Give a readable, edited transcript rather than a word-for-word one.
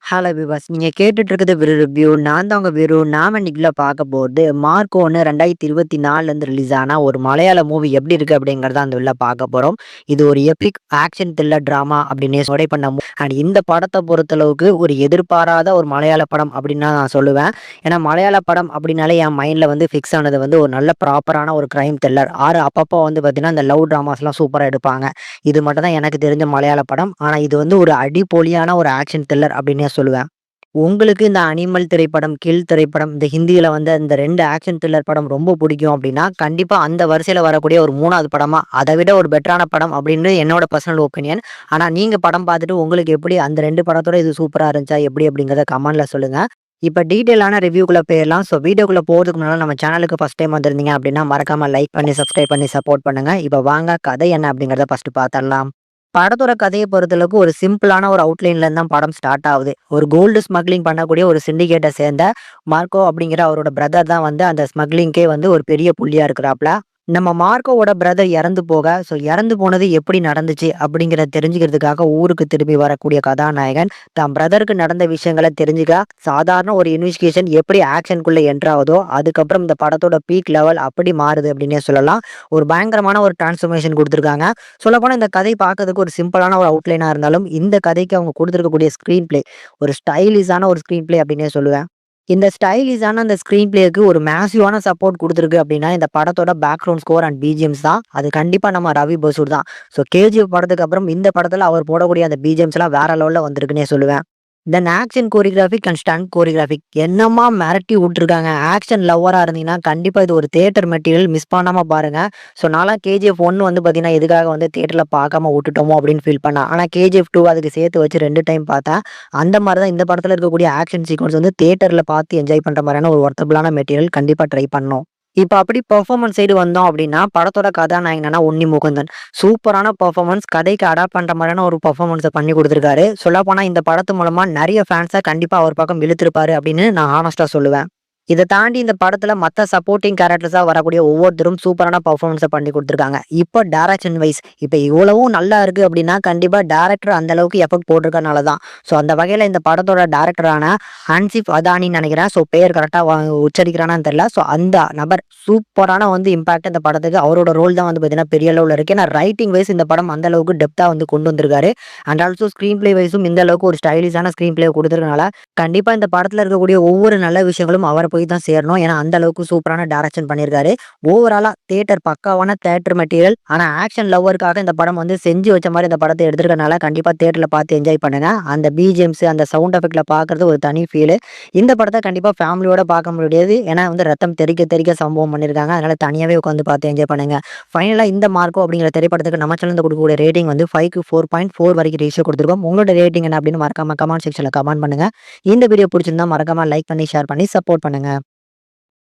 Hello விவாஸ். நீங்க கேட்டுட்டு இருக்கிறது ரிவ்யூ. நான் தான் உங்க வீரு. நாம இன்னைக்குள்ள பார்க்க போறது மார்க்கோ 1 2024லேருந்து ரிலீஸ் ஆன ஒரு மலையாள மூவி எப்படி இருக்கு அப்படிங்கிறத அந்த உள்ள பார்க்க போறோம். இது ஒரு எபிக் ஆக்ஷன் த்ரில்லர் டிராமா அப்படின்னே சொடை பண்ண அண்ட் இந்த படத்தை பொறுத்தளவுக்கு ஒரு எதிர்பாராத ஒரு மலையாள படம் அப்படின்னு தான் நான் சொல்லுவேன். ஏன்னா மலையாள படம் அப்படின்னாலே என் மைண்ட்ல வந்து ஃபிக்ஸ் ஆனது வந்து ஒரு நல்ல ப்ராப்பரான ஒரு கிரைம் த்ரில்லர் அப்பப்போ வந்து பார்த்தீங்கன்னா இந்த லவ் ட்ராமாஸ்லாம் சூப்பராக எடுப்பாங்க. இது மட்டும் தான் எனக்கு தெரிஞ்ச மலையாள படம். ஆனா இது வந்து ஒரு அடிபொலியான ஒரு ஆக்ஷன் த்ரில்லர் அப்படின்னே சொல்லுவேன். உங்களுக்கு இந்த அனிமல் திரைப்படம், கில் திரைப்படம், இந்த ஹிந்தியில வந்த இந்த 2 ஆக்ஷன் த்ரில்லர் படம் ரொம்ப பிடிக்கும் அப்படின்னா, கண்டிப்பா அந்த வரிசையில வரக்கூடிய ஒரு 3வது படமா, அதை விட ஒரு பெட்டரான படம் அப்படின்னு என்னோட பர்சனல் ஒப்பீனியன். ஆனா நீங்க படம் பார்த்துட்டு உங்களுக்கு எப்படி அந்த 2 படத்தோட இது சூப்பரா இருந்துச்சா எப்படி அப்படிங்கிறத கமெண்ட்ல சொல்லுங்க. இப்ப டீட்டெயிலான ரிவ்யூக்குள்ள போயிரலாம். வீடியோக்குள்ள போறதுக்கு முன்னால நம்ம சேனலுக்கு ஃபர்ஸ்ட் டைம் வந்திருந்தீங்க அப்படின்னா, மறக்காம லைக் பண்ணி, சப்ஸ்கிரைப் பண்ணி சப்போர்ட் பண்ணுங்க. இப்ப வாங்க கதை என்ன அப்படிங்கிறத ஃபர்ஸ்ட் பாத்தரலாம். படத்தோட கதைய பொறுத்தளவுக்கு ஒரு சிம்பிளான ஒரு அவுட்லைன்ல இருந்து தான் படம் ஸ்டார்ட் ஆகுது. ஒரு கோல்டு ஸ்மக்லிங் பண்ணக்கூடிய ஒரு சிண்டிகேட்ட சேர்ந்த மார்க்கோ அப்படிங்கிற அவரோட பிரதர் தான் வந்து அந்த ஸ்மக்லிங்க்கே வந்து ஒரு பெரிய புள்ளியா இருக்கிறாப்ல. நம்ம மார்க்கோவோட பிரதர் இறந்து போக, இறந்து போனது எப்படி நடந்துச்சு அப்படிங்கிறத தெரிஞ்சுக்கிறதுக்காக ஊருக்கு திரும்பி வரக்கூடிய கதாநாயகன், தான் பிரதருக்கு நடந்த விஷயங்கள தெரிஞ்சுக்க சாதாரண ஒரு இன்வெஸ்டிகேஷன் எப்படி ஆக்ஷனுக்குள்ள என்டர் ஆகுதோ, அதுக்கப்புறம் இந்த படத்தோட பீக் லெவல் அப்படி மாறுது அப்படின்னே சொல்லலாம். ஒரு பயங்கரமான ஒரு டிரான்ஸ்ஃபர்மேஷன் குடுத்துருக்காங்க. சொல்லப்போனா இந்த கதை பார்க்கறதுக்கு ஒரு சிம்பிளான ஒரு அவுட்லைனா இருந்தாலும், இந்த கதைக்கு அவங்க குடுத்திருக்கக்கூடிய ஸ்க்ரீன் பிளே ஒரு ஸ்டைலிஷான ஒரு ஸ்க்ரீன் பிளே அப்படின்னே சொல்லுவேன். இந்த ஸ்டைலிஷான அந்த ஸ்க்ரீன் பிளேக்கு ஒரு மேசிவான சப்போர்ட் குடுத்திருக்கு அப்படின்னா, இந்த படத்தோட பேக்ரவுண்ட் ஸ்கோர் அண்ட் பிஜிஎம்ஸ் தான். அது கண்டிப்பா நம்ம ரவி பசூர் தான். கேஜிஎஃப் படத்துக்கு அப்புறம் இந்த படத்துல அவர் போடக்கூடிய அந்த பிஜிஎம்ஸ்லாம் வேற லெவல்ல வந்திருக்குன்னே சொல்லுவேன். தென் ஆக்ஷன் கோரியோகிராஃபிக் அண்ட் ஸ்டண்ட் கோரியோகிராஃபிக் என்னமா மிரட்டி விட்டுருக்காங்க. ஆக்ஷன் லவ்வரா இருந்தீங்கன்னா, கண்டிப்பா இது ஒரு தியேட்டர் மெட்டீரியல் மிஸ் பண்ணாம பாருங்க. நான்லாம் கேஜிஎஃப் 1 வந்து பார்த்தீங்கன்னா, எதுக்காக வந்து தியேட்டர்ல பார்க்காம விட்டுட்டோமோ அப்படின்னு ஃபீல் பண்ணேன். ஆனா கேஜிஎஃப் 2 அதுக்கு சேர்த்து வச்சு 2 டைம் பார்த்தேன். அந்த மாரி தான் இந்த படத்துல இருக்கக்கூடிய ஆக்ஷன் சீக்வென்ஸ் வந்து தியேட்டர்ல பார்த்து என்ஜாய் பண்ற மாரியான ஒரு வொர்த்தபிளான மெட்டீரியல் கண்டிப்பா ட்ரை பண்ணணும். இப்ப அப்படி பெர்ஃபார்மன்ஸ் சைடு வந்தோம் அப்படின்னா, படத்தோட கதாநாயகனா உன்னி முகுந்தன். சூப்பரான பெர்ஃபார்மன்ஸ் கதைக்கு அடாப்ட் பண்ற மாரியான ஒரு பெர்ஃபார்மன்ஸ பண்ணி குடுத்திருக்காரு. சொல்லப்போனா இந்த படத்து மூலமா நெறைய ஃபேன்ஸ கண்டிப்பா அவர் பக்கம் இழுத்திருப்பாரு அப்படின்னு நான் ஹானஸ்ட்டா சொல்லுவேன். இத தாண்டி இந்த படத்துல மத்த சப்போர்ட்டிங் கேரக்டர்ஸா வரக்கூடிய ஒவ்வொருத்தரும் சூப்பரான பெர்ஃபார்மன்ஸ பண்ணி குடுத்திருக்காங்க. இப்ப டைரக்ஷன் வைஸ் இப்ப இவ்வளவும் நல்லா இருக்கு அப்படின்னா, கண்டிப்பா டைரக்டர் அந்த அளவுக்கு எஃபோர்ட் போட்டிருக்கனால தான். அந்த வகையில இந்த படத்தோட டைரக்டரான ஹன்சிப் அதானின்னு நெனைக்கிறேன். பேர் கரெக்ட்டா உச்சரிக்கிறானான்னு தெரியல. அந்த நபர் சூப்பரான வந்து இம்பாக்ட் இந்த படத்துக்கு அவரோட ரோல் தான் வந்து பார்த்தீங்கன்னா, பெரிய அளவுல இருக்கு. ஏன்னா ரைட்டிங் வைஸ் இந்த படம் அந்த அளவுக்கு டெப்த்தா வந்து கொண்டு வந்திருக்காரு. அண்ட் ஆல்சோ ஸ்க்ரீன் பிளே வைஸும் இந்த அளவுக்கு ஒரு ஸ்டைலிஷான ஸ்க்ரீன் பிளே குடுத்திருக்கனால, கண்டிப்பா இந்த படத்துல இருக்கக்கூடிய ஒவ்வொரு நல்ல விஷயங்களும் அவர போய் தான் சேரணும். ஏன்னா அந்த அளவுக்கு சூப்பரான டைரக்ஷன் பண்ணியிருக்காரு. ஓவராலா பக்காவான தியேட்டர் மெட்டீரியல். ஆனா ஆக்ஷன் லவ்வருக்காக இந்த படம் வந்து செஞ்சு வச்ச மாரி இந்த படத்த எடுத்திருக்கனால, கண்டிப்பா தியேட்டர்ல பார்த்து என்ஜாய் பண்ணுங்க. அந்த பிஜிஎம்ஸ் அந்த சவுண்ட் எஃபெக்ட்ல பார்க்கறது ஒரு தனி ஃபீலு. இந்த படத்த கண்டிப்பா ஃபேமிலியோட பார்க்க முடியாது. ஏன்னா வந்து ரத்தம் தெறிக்க தெறிக்க சம்பவம் பண்ணியிருக்காங்க. அதனால தனியாவே உட்காந்து பார்த்து என்ஜாய் பண்ணுங்க. ஃபைனலா இந்த மார்க்கோ அப்படிங்கிற திரைப்படத்துக்கு நம்ம சேனல்ல கொடுக்கக்கூடிய ரேட்டிங் வந்து 5க்கு 4.4 வரைக்கும் ரேஷியோ குடுத்துருக்கோம். உங்களோட ரேட்டிங் என்ன அப்படின்னு மறக்காம கமெண்ட் செக்ஷன்ல கமெண்ட் பண்ணுங்க. இந்த வீடியோ புடிச்சிருந்தா மறக்காம லைக் பண்ணி, ஷேர் பண்ணி சப்போர்ட் பண்ணுங்க.